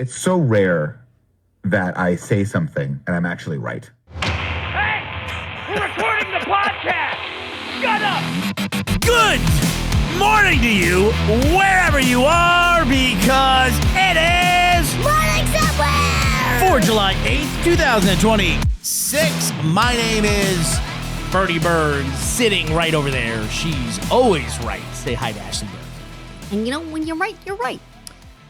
It's so rare that I say something and I'm actually right. Hey! We're recording the podcast! Shut up! Good morning to you, wherever you are, because it is Morning Somewhere! for July 8th, 2026. My name is Bertie Burns, sitting right over there. She's always right. Say hi to Ashley Burns. And you know, when you're right, you're right.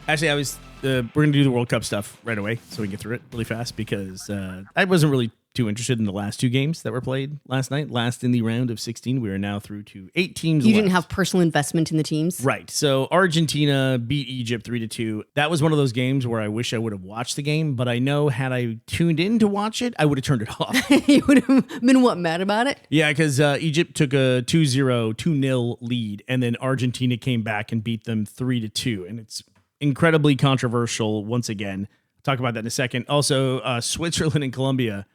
Actually, we're going to do the World Cup stuff right away so we can get through it really fast because I wasn't really too interested in the last two games that were played last night. Last in the round of 16, we are now through to 8 teams You left. didn't have personal investment in the teams? Right. So Argentina beat Egypt 3-2. That was one of those games where I wish I would have watched the game, but I know had I tuned in to watch it, I would have turned it off. You would have been, mad about it? Yeah, because Egypt took a 2-0 lead, and then Argentina came back and beat them 3-2. And it's incredibly controversial once again. I'll talk about that in a second. Also, Switzerland and Colombia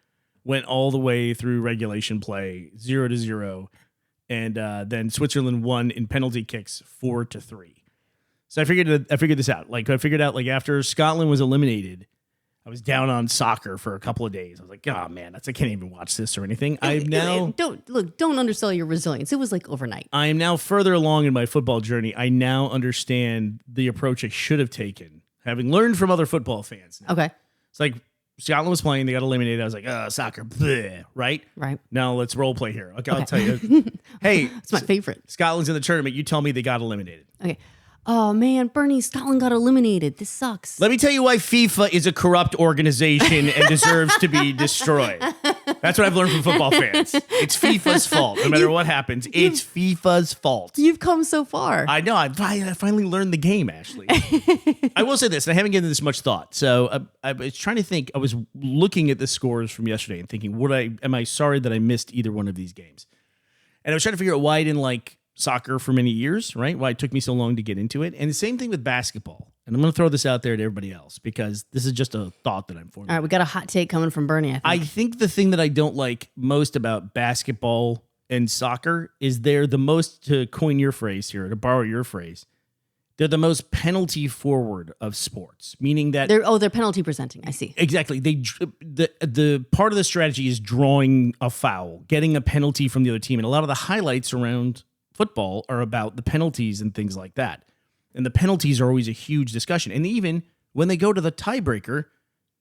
went all the way through regulation play, 0-0. And then Switzerland won in penalty kicks 4-3. So I figured this out. I figured out after Scotland was eliminated, I was down on soccer for a couple of days. I was like, oh man, I can't even watch this or anything. Don't undersell your resilience. It was overnight. I am now further along in my football journey. I now understand the approach I should have taken, having learned from other football fans. Okay. It's like Scotland was playing, they got eliminated. I was like, soccer, bleh, right? Right. Now let's role play here. Okay, I'll tell you. Hey, It's my favorite. Scotland's in the tournament. You tell me they got eliminated. Okay. Oh, man, Bernie, Scotland got eliminated. This sucks. Let me tell you why FIFA is a corrupt organization and deserves to be destroyed. That's what I've learned from football fans. It's FIFA's fault. No matter what happens, it's FIFA's fault. You've come so far. I know. I finally learned the game, Ashley. I will say this, and I haven't given this much thought. So I was trying to think. I was looking at the scores from yesterday and thinking, am I sorry that I missed either one of these games? And I was trying to figure out why I didn't like soccer for many years, right? Why it took me so long to get into it. And the same thing with basketball. And I'm going to throw this out there to everybody else because this is just a thought that I'm forming. All right, we got a hot take coming from Bernie, I think the thing that I don't like most about basketball and soccer is they're the most, to coin your phrase here, to borrow your phrase, they're the most penalty forward of sports, meaning that they're penalty presenting. I see. Exactly. The part of the strategy is drawing a foul, getting a penalty from the other team. And a lot of the highlights around football are about the penalties and things like that. And the penalties are always a huge discussion. And even when they go to the tiebreaker,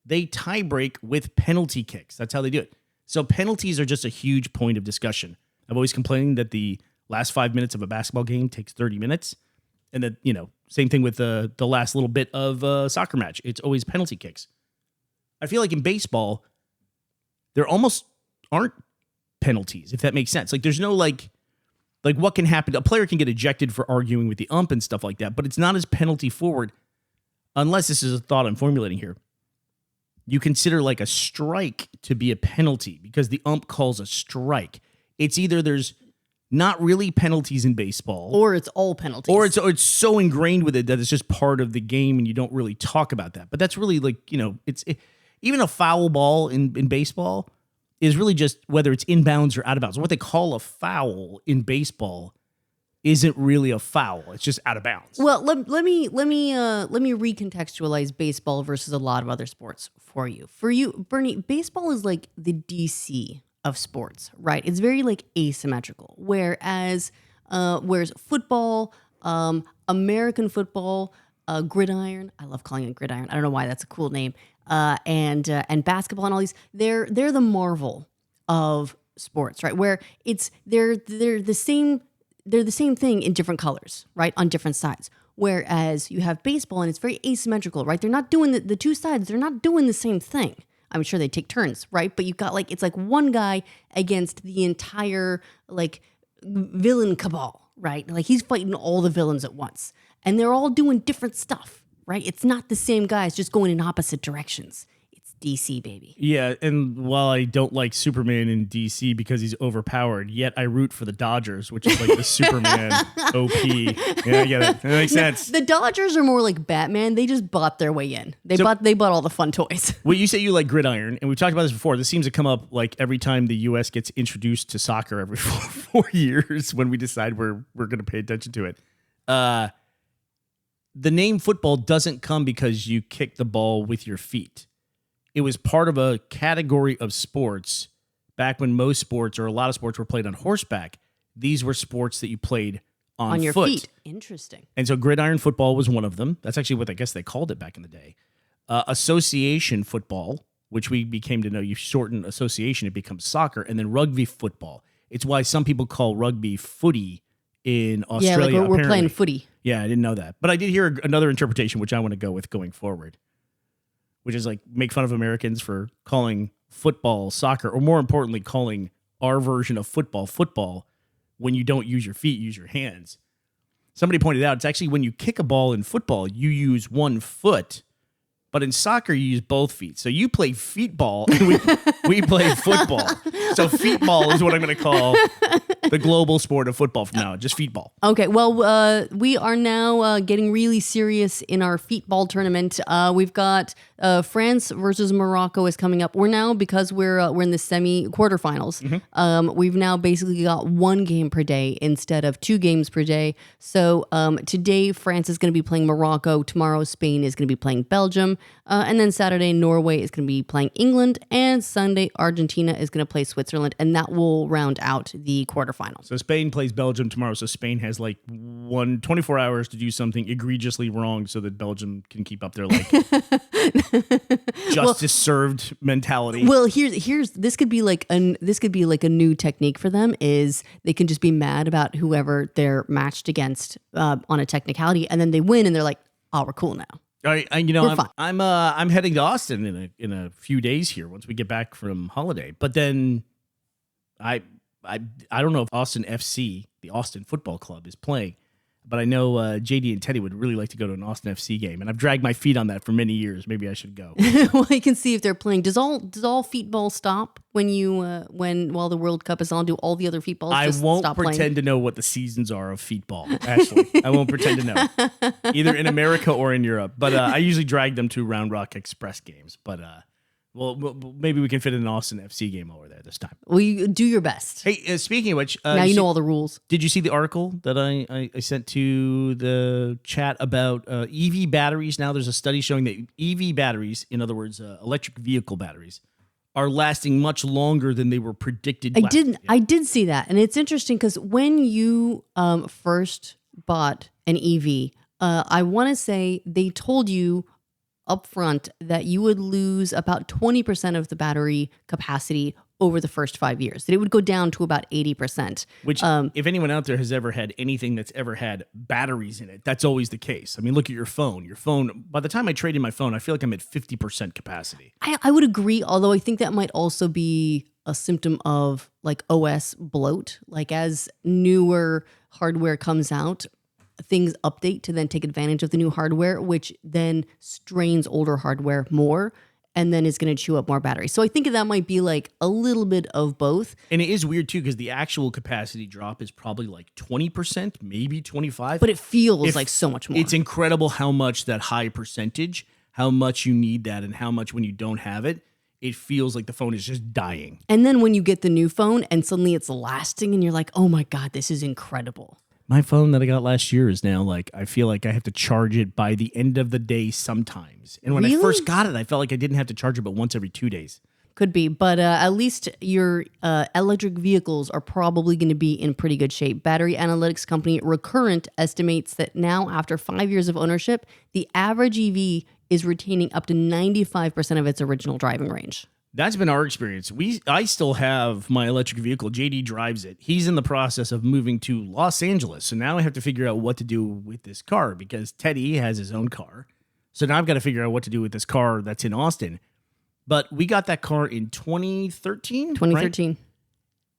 they tiebreak with penalty kicks. That's how they do it. So penalties are just a huge point of discussion. I've always complained that the last 5 minutes of a basketball game takes 30 minutes. And that, same thing with the last little bit of a soccer match. It's always penalty kicks. I feel like in baseball, there almost aren't penalties, if that makes sense. There's no what can happen? A player can get ejected for arguing with the ump and stuff like that, but it's not as penalty forward unless this is a thought I'm formulating here. You consider a strike to be a penalty because the ump calls a strike. It's either there's not really penalties in baseball, or it's all penalties, or it's so ingrained with it that it's just part of the game and you don't really talk about that. But that's really even a foul ball in baseball is really just whether it's inbounds or out of bounds. What they call a foul in baseball isn't really a foul. It's just out of bounds. Well, let me recontextualize baseball versus a lot of other sports for you. For you, Bernie, baseball is like the DC of sports, right? It's very asymmetrical. Whereas football, American football, gridiron, I love calling it gridiron. I don't know why that's a cool name. And basketball and all these, they're the marvel of sports, right? Where they're the same thing in different colors, right? On different sides. Whereas you have baseball and it's very asymmetrical, right? They're not doing the two sides, they're not doing the same thing. I'm sure they take turns, right? But you've got it's one guy against the entire villain cabal, right? He's fighting all the villains at once. And they're all doing different stuff. Right? It's not the same guys just going in opposite directions. It's DC, baby. Yeah, and while I don't like Superman in DC because he's overpowered, yet I root for the Dodgers, which is the Superman OP. Yeah, I get it. That makes sense. The Dodgers are more like Batman. They just bought their way in. They bought all the fun toys. Well, you say you like gridiron, and we've talked about this before. This seems to come up every time the U.S. gets introduced to soccer every 4 years when we decide we're going to pay attention to it. the name football doesn't come because you kick the ball with your feet. It was part of a category of sports back when most sports or a lot of sports were played on horseback. These were sports that you played on your foot. feet. Interesting. And so gridiron football was one of them. That's actually what I guess they called it back in the day. Association football, which we became to know, you shorten association, it becomes soccer, and then rugby football. It's why some people call rugby footy in Australia. Yeah, like we're playing apparently. footy. Yeah, I didn't know that. But I did hear another interpretation, which I want to go with going forward, which is like make fun of Americans for calling football soccer, or more importantly, calling our version of football football when you don't use your feet, use your hands. Somebody pointed out it's actually when you kick a ball in football, you use one foot, but in soccer, you use both feet. So you play feet ball, and we play football. So feet ball is what I'm going to call the global sport of football from now on, just feet ball. Okay, well, we are now getting really serious in our feetball tournament. We've got France versus Morocco is coming up. We're now, because we're in the quarterfinals. We've now basically got one game per day instead of 2 games per day. So today, France is going to be playing Morocco. Tomorrow, Spain is going to be playing Belgium. And then Saturday, Norway is going to be playing England. And Sunday, Argentina is going to play Switzerland. And that will round out the quarterfinals. So Spain plays Belgium tomorrow. So Spain has like 24 hours to do something egregiously wrong so that Belgium can keep up their like justice served mentality. Well, here's this could be like a new technique for them is they can just be mad about whoever they're matched against on a technicality, and then they win and they're like, oh, we're cool now. I'm heading to Austin in a few days here once we get back from holiday. But then I don't know if Austin FC, the Austin Football Club, is playing, but I know JD and Teddy would really like to go to an Austin FC game, and I've dragged my feet on that for many years. Maybe I should go. Well, you can see if they're playing. Does all feetball stop when while the World Cup is on? Do all the other feetballs just I won't stop pretend playing? to know what the seasons are of feetball, Ashley. I won't pretend to know, either in America or in Europe. But I usually drag them to Round Rock Express games. But well, maybe we can fit in an Austin FC game over there this time. Well, you do your best. Hey, speaking of which, Now you know all the rules. Did you see the article that I sent to the chat about EV batteries? Now there's a study showing that EV batteries, in other words, electric vehicle batteries, are lasting much longer than they were predicted. I did see that, and it's interesting because when you first bought an EV, I want to say they told you upfront that you would lose about 20% of the battery capacity over the first 5 years, that it would go down to about 80%. Which, if anyone out there has ever had anything that's ever had batteries in it, that's always the case. I mean, look at your phone. Your phone, by the time I trade in my phone, I feel like I'm at 50% capacity. I would agree, although I think that might also be a symptom of like OS bloat. Like as newer hardware comes out, things update to then take advantage of the new hardware, which then strains older hardware more and then is going to chew up more battery. So I think that might be like a little bit of both. And it is weird too, because the actual capacity drop is probably like 20%, maybe 25%. But it feels like so much more. It's incredible how much that high percentage, how much you need that, and how much when you don't have it, it feels like the phone is just dying. And then when you get the new phone and suddenly it's lasting and you're like, oh my God, this is incredible. My phone that I got last year is now like, I feel like I have to charge it by the end of the day sometimes. And when I first got it, I felt like I didn't have to charge it but once every 2 days. Could be, but at least your electric vehicles are probably going to be in pretty good shape. Battery analytics company Recurrent estimates that now, after 5 years of ownership, the average EV is retaining up to 95% of its original driving range. That's been our experience. I still have my electric vehicle. JD drives it. He's in the process of moving to Los Angeles. So now I have to figure out what to do with this car because Teddy has his own car. So now I've got to figure out what to do with this car that's in Austin. But we got that car in 2013. 2013. Right?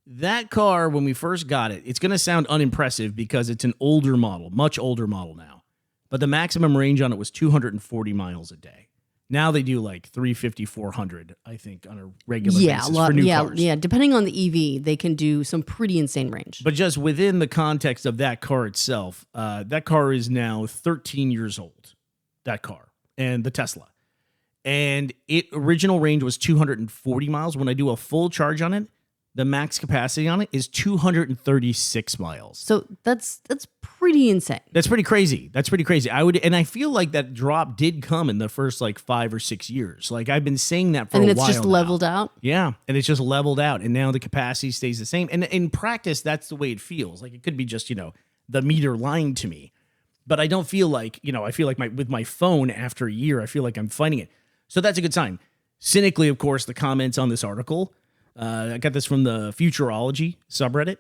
That car, when we first got it, it's going to sound unimpressive because it's an older model, much older model now. But the maximum range on it was 240 miles a day. Now they do like 350, 400, I think, on a regular basis for new cars. Yeah, depending on the EV, they can do some pretty insane range. But just within the context of that car itself, that car is now 13 years old, that car, and the Tesla. And original range was 240 miles. When I do a full charge on it, the max capacity on it is 236 miles. So that's pretty insane. That's pretty crazy. And I feel like that drop did come in the first like 5 or 6 years. Like I've been saying that for a while. And it's just now. leveled out. Yeah, and it's just leveled out, and now the capacity stays the same. And in practice, that's the way it feels. Like it could be just the meter lying to me, but I don't feel like I feel like with my phone after a year, I feel like I'm fighting it. So that's a good sign. Cynically, of course, the comments on this article. I got this from the Futurology subreddit.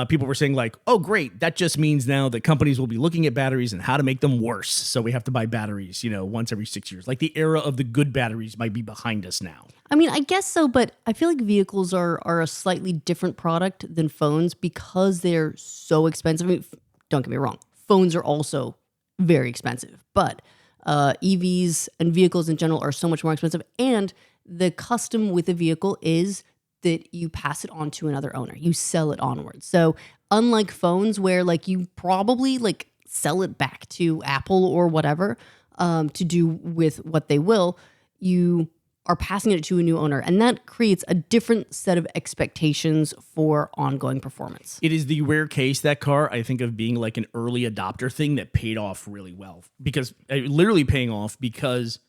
People were saying like, oh, great. That just means now that companies will be looking at batteries and how to make them worse. So we have to buy batteries, once every 6 years. Like the era of the good batteries might be behind us now. I mean, I guess so, but I feel like vehicles are a slightly different product than phones because they're so expensive. I mean, don't get me wrong. Phones are also very expensive, but EVs and vehicles in general are so much more expensive. And the custom with a vehicle is that you pass it on to another owner. You sell it onwards. So unlike phones where like you probably like sell it back to Apple or whatever to do with what they will, you are passing it to a new owner. And that creates a different set of expectations for ongoing performance. It is the rare case, that car, I think, of being like an early adopter thing that paid off really well. Because literally paying off because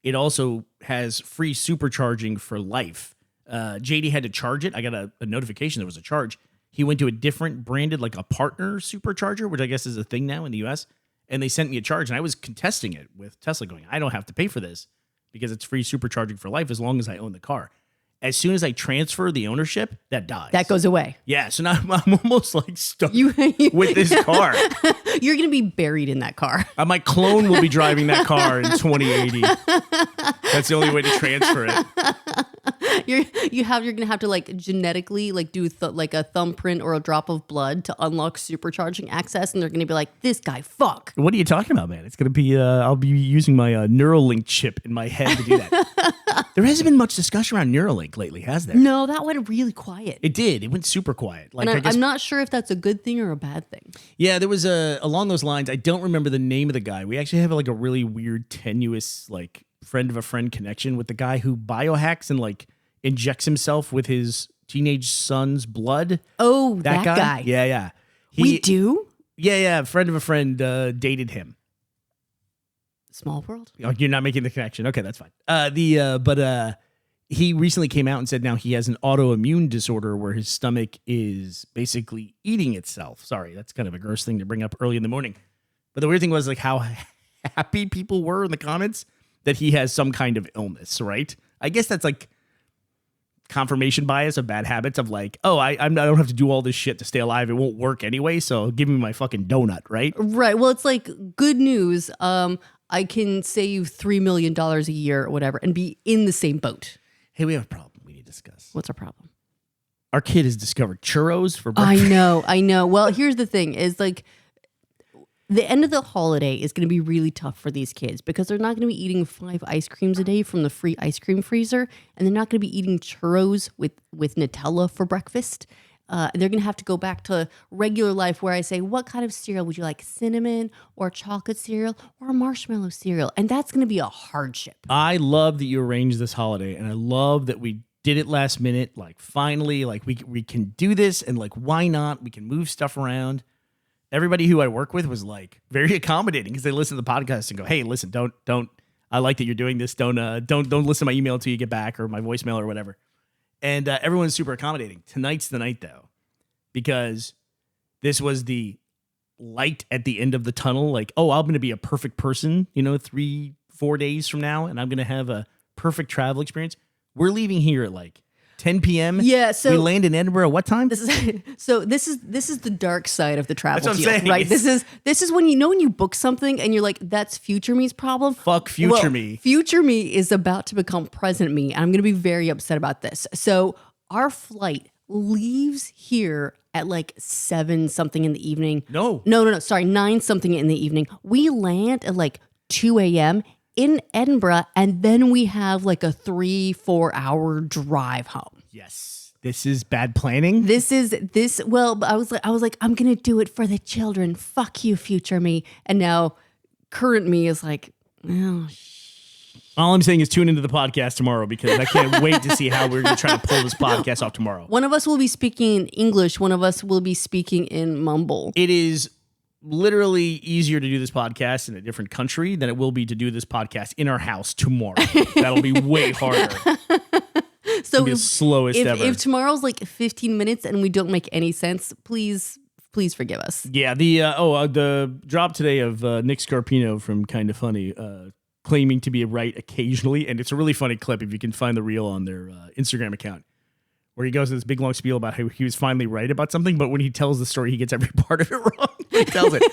it also has free supercharging for life. JD had to charge it. I got a notification there was a charge. He went to a different branded, like a partner supercharger, which I guess is a thing now in the US. And they sent me a charge, and I was contesting it with Tesla going, I don't have to pay for this because it's free supercharging for life as long as I own the car. As soon as I transfer the ownership, that dies. That goes away. Yeah, so now I'm almost like stuck with this car. You're going to be buried in that car. My clone will be driving that car in 2080. That's the only way to transfer it. You're gonna have to like genetically like do like a thumbprint or a drop of blood to unlock supercharging access, and they're gonna be like, this guy, fuck. What are you talking about, man? It's gonna be I'll be using my Neuralink chip in my head to do that. There hasn't been much discussion around Neuralink lately, has there? No, that went really quiet. It did. It went super quiet. Like and I'm not sure if that's a good thing or a bad thing. Yeah, there was along those lines. I don't remember the name of the guy. We actually have like a really weird, tenuous, like friend of a friend connection with the guy who biohacks and like injects himself with his teenage son's blood. Oh, that guy. Yeah. We do? Yeah. A friend of a friend dated him. Small world. Oh, you're not making the connection. Okay, that's fine. But he recently came out and said now he has an autoimmune disorder where his stomach is basically eating itself. Sorry, that's kind of a gross thing to bring up early in the morning. But the weird thing was like how happy people were in the comments that he has some kind of illness, right? I guess that's like confirmation bias of bad habits of like, oh, I don't have to do all this shit to stay alive. It won't work anyway, so give me my fucking donut, right? Right. Well, it's like good news. I can save $3 million a year or whatever and be in the same boat. Hey, we have a problem we need to discuss. What's our problem? Our kid has discovered churros for breakfast. I know. Well, here's the thing is like the end of the holiday is going to be really tough for these kids because they're not going to be eating 5 ice creams a day from the free ice cream freezer, and they're not going to be eating churros with Nutella for breakfast. They're going to have to go back to regular life where I say, what kind of cereal would you like? Cinnamon or chocolate cereal or marshmallow cereal? And that's going to be a hardship. I love that you arranged this holiday, and I love that we did it last minute. Like finally, like we can do this, and like why not? We can move stuff around. Everybody who I work with was like very accommodating because they listen to the podcast and go, hey, listen, don't. I like that you're doing this. Don't listen to my email until you get back or my voicemail or whatever. And everyone's super accommodating. Tonight's the night, though, because this was the light at the end of the tunnel. Like, oh, I'm going to be a perfect person, 3-4 days from now, and I'm going to have a perfect travel experience. We're leaving here at like 10 p.m. Yeah, so we land in Edinburgh. What time? This is the dark side of the travel That's what deal, I'm saying. right? This is when when you book something and you're like, that's future me's problem. Fuck future me. Future me is about to become present me, and I'm going to be very upset about this. So our flight leaves here at like 7 something in the evening. No. Sorry, 9 something in the evening. We land at like 2 a.m. in Edinburgh, and then we have like a 3-4 hour drive home. Yes. This is bad planning. Well, I was like, I'm gonna do it for the children. Fuck you, future me. And now current me is like, oh All I'm saying is tune into the podcast tomorrow because I can't wait to see how we're going to try to pull this podcast off tomorrow. One of us will be speaking in English. One of us will be speaking in mumble. It is literally easier to do this podcast in a different country than it will be to do this podcast in our house tomorrow. That'll be way harder. So The slowest ever. if tomorrow's like 15 minutes and we don't make any sense, please forgive us. Yeah, the drop today of Nick Scarpino from Kind of Funny claiming to be right occasionally, and it's a really funny clip if you can find the reel on their Instagram account, where he goes to this big long spiel about how he was finally right about something, but when he tells the story, he gets every part of it wrong. He tells it.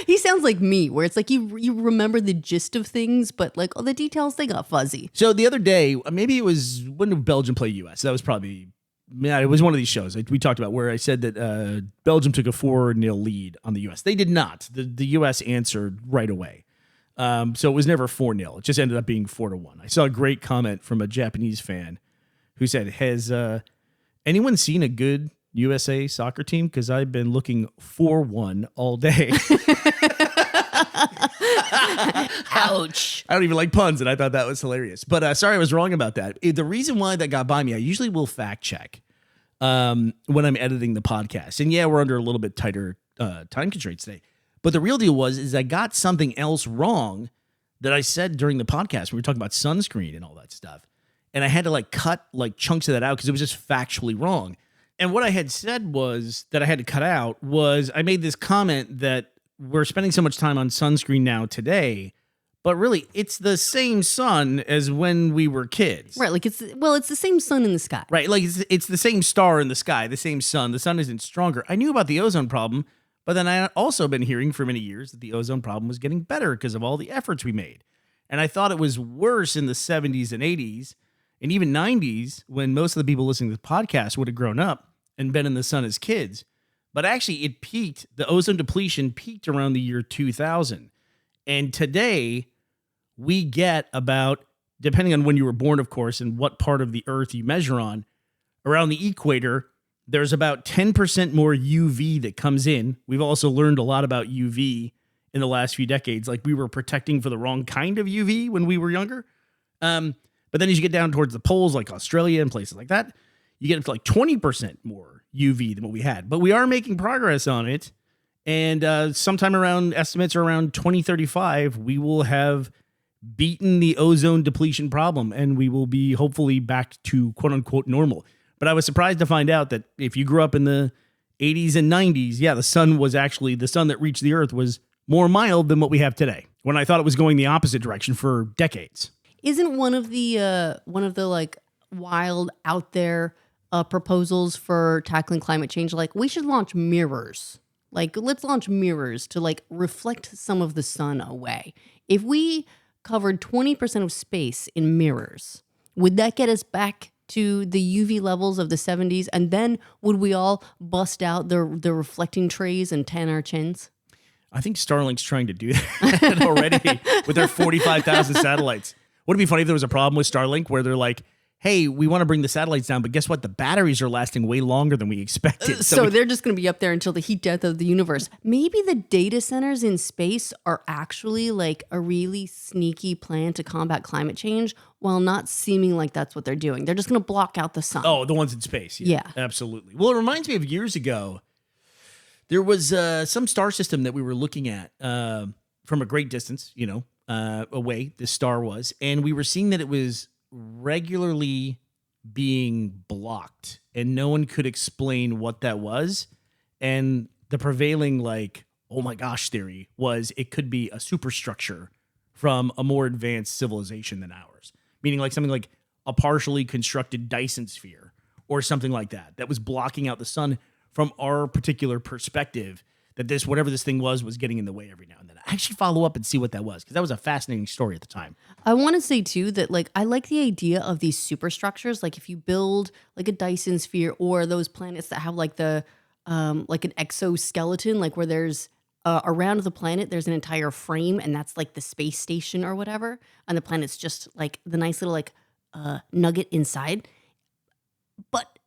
He sounds like me, where it's like you remember the gist of things, but like all the details, they got fuzzy. So the other day, maybe it was when Belgium played U.S. That was probably, yeah, it was one of these shows we talked about where I said that Belgium took a 4-0 lead on the U.S. They did not. The U.S. answered right away. So it was never 4-0. It just ended up being 4-1. I saw a great comment from a Japanese fan who said, has anyone seen a good USA soccer team? Because I've been looking 4-1 all day. Ouch. I don't even like puns, and I thought that was hilarious. But sorry, I was wrong about that. The reason why that got by me, I usually will fact check when I'm editing the podcast. And yeah, we're under a little bit tighter time constraints today. But the real deal is I got something else wrong that I said during the podcast. We were talking about sunscreen and all that stuff. And I had to cut chunks of that out because it was just factually wrong. And what I had said was that I had to cut out was I made this comment that we're spending so much time on sunscreen now today, but really it's the same sun as when we were kids. Right, it's the same sun in the sky. Right, it's the same star in the sky, the same sun. The sun isn't stronger. I knew about the ozone problem, but then I had also been hearing for many years that the ozone problem was getting better because of all the efforts we made. And I thought it was worse in the 70s and 80s and even 90s when most of the people listening to the podcast would have grown up and been in the sun as kids. But actually it peaked, the ozone depletion peaked around the year 2000. And today we get about, depending on when you were born, of course, and what part of the earth you measure on, around the equator, there's about 10% more UV that comes in. We've also learned a lot about UV in the last few decades. Like we were protecting for the wrong kind of UV when we were younger. But then as you get down towards the poles, like Australia and places like that, you get up to 20% more UV than what we had. But we are making progress on it. And sometime around, estimates are around 2035, we will have beaten the ozone depletion problem and we will be hopefully back to quote unquote normal. But I was surprised to find out that if you grew up in the 80s and 90s, yeah, the sun that reached the earth was more mild than what we have today, when I thought it was going the opposite direction for decades. Isn't one of the wild out there proposals for tackling climate change we should launch mirrors? Let's launch mirrors to reflect some of the sun away. If we covered 20% of space in mirrors, would that get us back to the UV levels of the 70s? And then would we all bust out the reflecting trays and tan our chins? I think Starlink's trying to do that already with their 45,000 satellites. Would it be funny if there was a problem with Starlink where they're like, hey, we want to bring the satellites down, but guess what? The batteries are lasting way longer than we expected. So they're just going to be up there until the heat death of the universe. Maybe the data centers in space are actually a really sneaky plan to combat climate change while not seeming like that's what they're doing. They're just going to block out the sun. Oh, the ones in space. Yeah, absolutely. Well, it reminds me of years ago. There was some star system that we were looking at from a great distance, away, this star was, and we were seeing that it was regularly being blocked and no one could explain what that was. And the prevailing oh my gosh theory was it could be a superstructure from a more advanced civilization than ours, meaning something like a partially constructed Dyson sphere or something like that was blocking out the sun from our particular perspective, that whatever this thing was getting in the way every now and then. I actually follow up and see what that was, because that was a fascinating story at the time. I want to say too that I like the idea of these superstructures. If you build a Dyson sphere or those planets that have the an exoskeleton, where there's around the planet there's an entire frame and that's the space station or whatever, and the planet's just the nice little nugget inside. But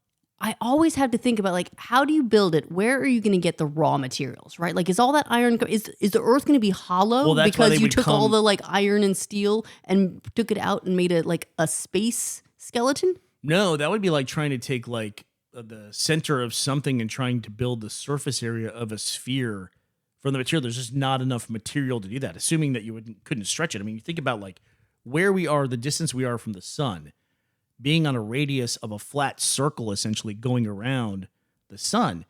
I always have to think about like, how do you build it? Where are you going to get the raw materials, right? Like, is all that iron, is the earth going to be hollow Well, that's why because they you would took all come- the like iron and steel and took it out and made it like a space skeleton? No, that would be like trying to take like the center of something and trying to build the surface area of a sphere from the material. There's just not enough material to do that, assuming that you couldn't stretch it. I mean, you think about like where we are, the distance we are from the sun, being on a radius of a flat circle, essentially going around the sun,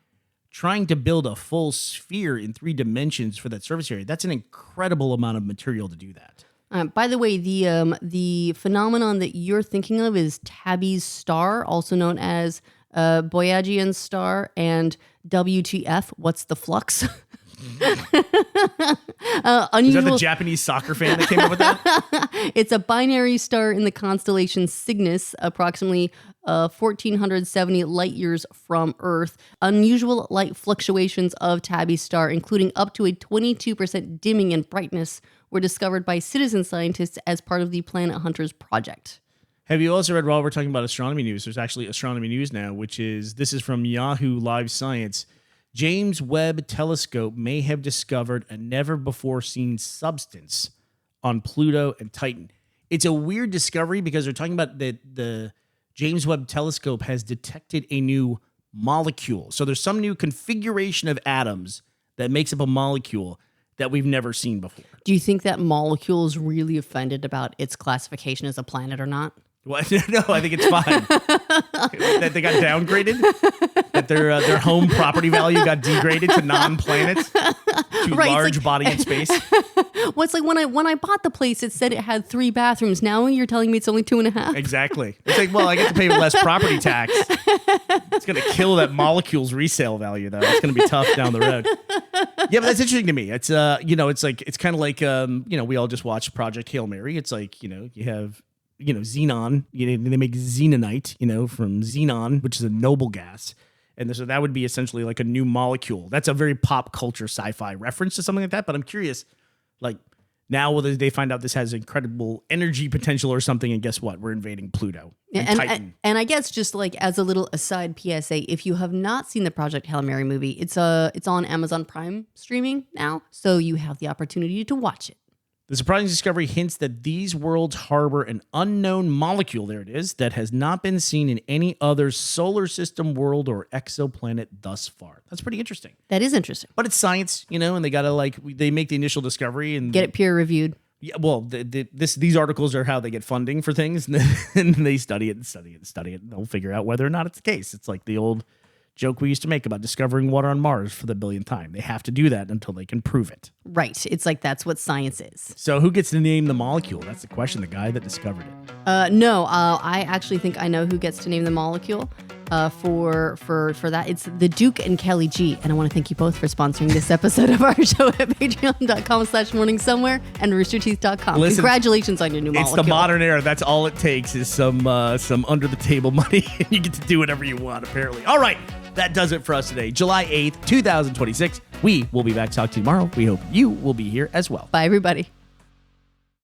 trying to build a full sphere in 3 dimensions for that surface area. That's an incredible amount of material to do that. By the way, the phenomenon that you're thinking of is Tabby's star, also known as Boyajian star, and WTF, what's the flux? Is that the Japanese soccer fan that came up with that? It's a binary star in the constellation Cygnus, approximately 1,470 light years from Earth. Unusual light fluctuations of Tabby's star, including up to a 22% dimming in brightness, were discovered by citizen scientists as part of the Planet Hunters project. Have you also read, while we're talking about astronomy news, there's actually astronomy news now, this is from Yahoo Live Science. James Webb Telescope may have discovered a never-before-seen substance on Pluto and Titan. It's a weird discovery because they're talking about that the James Webb Telescope has detected a new molecule. So there's some new configuration of atoms that makes up a molecule that we've never seen before. Do you think that molecule is really offended about its classification as a planet or not? Well, no, I think it's fine. That they got downgraded? That their home property value got degraded to non-planets? Too Right, it's large like- body in space? Well, it's like when I bought the place, it said it had 3 bathrooms. Now you're telling me it's only 2.5? Exactly. It's like, well, I get to pay less property tax. It's going to kill that molecule's resale value, though. It's going to be tough down the road. Yeah, but that's interesting to me. It's, it's kind of like, we all just watched Project Hail Mary. It's like, you have... xenon, they make xenonite, from xenon, which is a noble gas. And so that would be essentially like a new molecule. That's a very pop culture sci-fi reference to something like that. But I'm curious, like now will they find out this has incredible energy potential or something? And guess what? We're invading Pluto and Titan. And I guess just like as a little aside PSA, if you have not seen the Project Hail Mary movie, it's on Amazon Prime streaming now. So you have the opportunity to watch it. The surprising discovery hints that these worlds harbor an unknown molecule, there it is, that has not been seen in any other solar system world or exoplanet thus far. That's pretty interesting. That is interesting. But it's science, and they got to they make the initial discovery and Get it peer reviewed. Yeah, well, these articles are how they get funding for things, and then they study it and study it and study it, and they'll figure out whether or not it's the case. It's like the old joke we used to make about discovering water on Mars for the 1,000,000th time. They have to do that until they can prove it. Right. It's like that's what science is. So who gets to name the molecule? That's the question. The guy that discovered it. No, I actually think I know who gets to name the molecule. For that, it's the Duke and Kelly G. And I want to thank you both for sponsoring this episode of our show at patreon.com/morningsomewhere and roosterteeth.com. Listen, Congratulations on your new molecule. It's the modern era. That's all it takes is some under the table money, and you get to do whatever you want, apparently. All right. That does it for us today. July 8th, 2026. We will be back to talk to you tomorrow. We hope you will be here as well. Bye, everybody.